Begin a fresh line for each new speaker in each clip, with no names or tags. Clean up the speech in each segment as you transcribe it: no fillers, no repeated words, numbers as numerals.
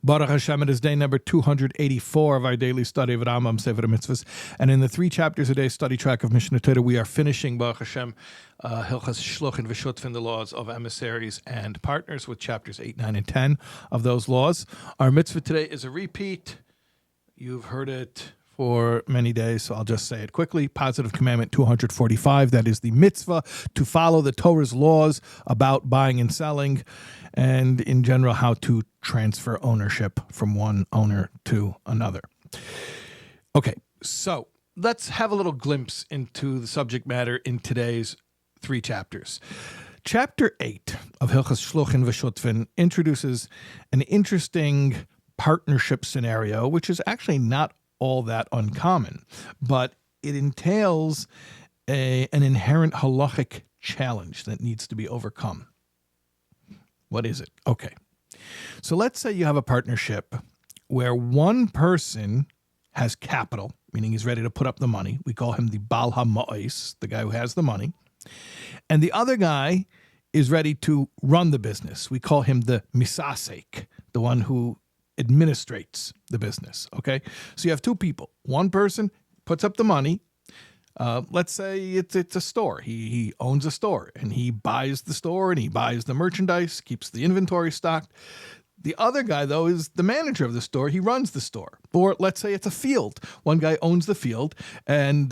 Baruch Hashem, it is day number 284 of our daily study of Rambam, Sefer HaMitzvos. And in the 3 chapters a day study track of Mishnah Torah, we are finishing, Baruch Hashem, Hilchas Shluchin V'Shutfin, the laws of emissaries and partners, with chapters 8, 9, and 10 of those laws. Our mitzvah today is a repeat. You've heard it for many days, so I'll just say it quickly. Positive Commandment 245, that is the mitzvah to follow the Torah's laws about buying and selling, and in general, how to transfer ownership from one owner to another. Okay, so let's have a little glimpse into the subject matter in today's 3 chapters. Chapter 8 of Hilchas Shluchin V'Shutfin introduces an interesting partnership scenario, which is actually not all that uncommon, but it entails an inherent halachic challenge that needs to be overcome. What is it? Okay. So let's say you have a partnership where one person has capital, meaning he's ready to put up the money. We call him the Bal HaMois, the guy who has the money. And the other guy is ready to run the business. We call him the Misasek, the one who administrates the business. Okay. So you have 2 people. One person puts up the money. Let's say it's a store. He owns a store and he buys the store and he buys the merchandise, keeps the inventory stocked. The other guy, though, is the manager of the store. He runs the store. Or let's say it's a field. One guy owns the field and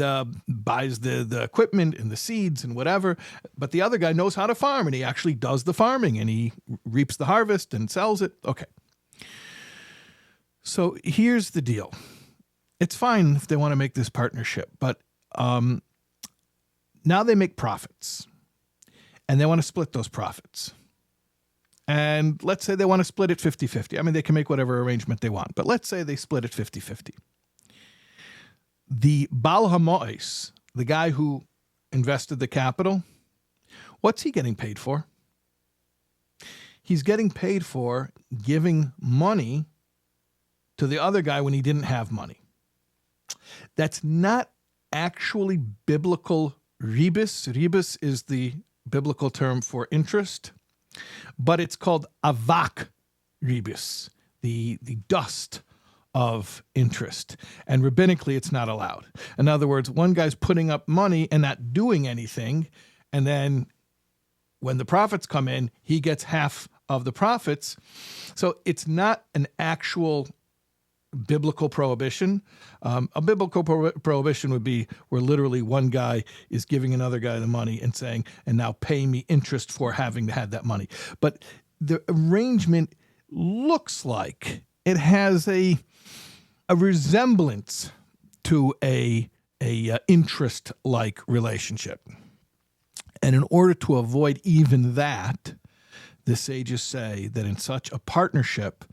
buys the equipment and the seeds and whatever. But the other guy knows how to farm and he actually does the farming and he reaps the harvest and sells it. Okay. So here's the deal. It's fine if they want to make this partnership, but now they make profits and they want to split those profits. And let's say they want to split it 50-50. I mean, they can make whatever arrangement they want, but let's say they split it 50-50. The Bal HaMois, the guy who invested the capital, what's he getting paid for? He's getting paid for giving money to the other guy when he didn't have money. That's not actually biblical ribis. Ribis is the biblical term for interest, but it's called avak ribis, the dust of interest. And rabbinically, it's not allowed. In other words, one guy's putting up money and not doing anything, and then when the profits come in, he gets half of the profits. So it's not an actual biblical prohibition. A biblical prohibition would be where literally one guy is giving another guy the money and saying, and now pay me interest for having had that money. But the arrangement looks like it has a resemblance to a interest-like relationship. And in order to avoid even that, the sages say that in such a partnership,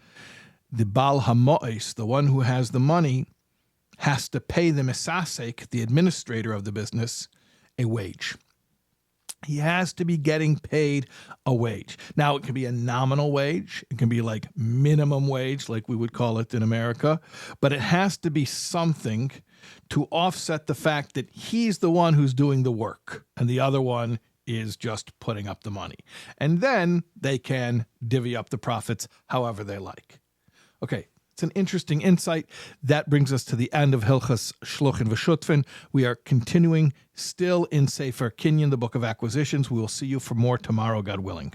the Bal HaMois, the one who has the money, has to pay the Misasek, the administrator of the business, a wage. He has to be getting paid a wage. Now, it can be a nominal wage. It can be like minimum wage, like we would call it in America. But it has to be something to offset the fact that he's the one who's doing the work and the other one is just putting up the money. And then they can divvy up the profits however they like. Okay, it's an interesting insight. That brings us to the end of Hilchas Shluchin V'Shutfin. We are continuing still in Sefer Kinyan, the Book of Acquisitions. We will see you for more tomorrow, God willing.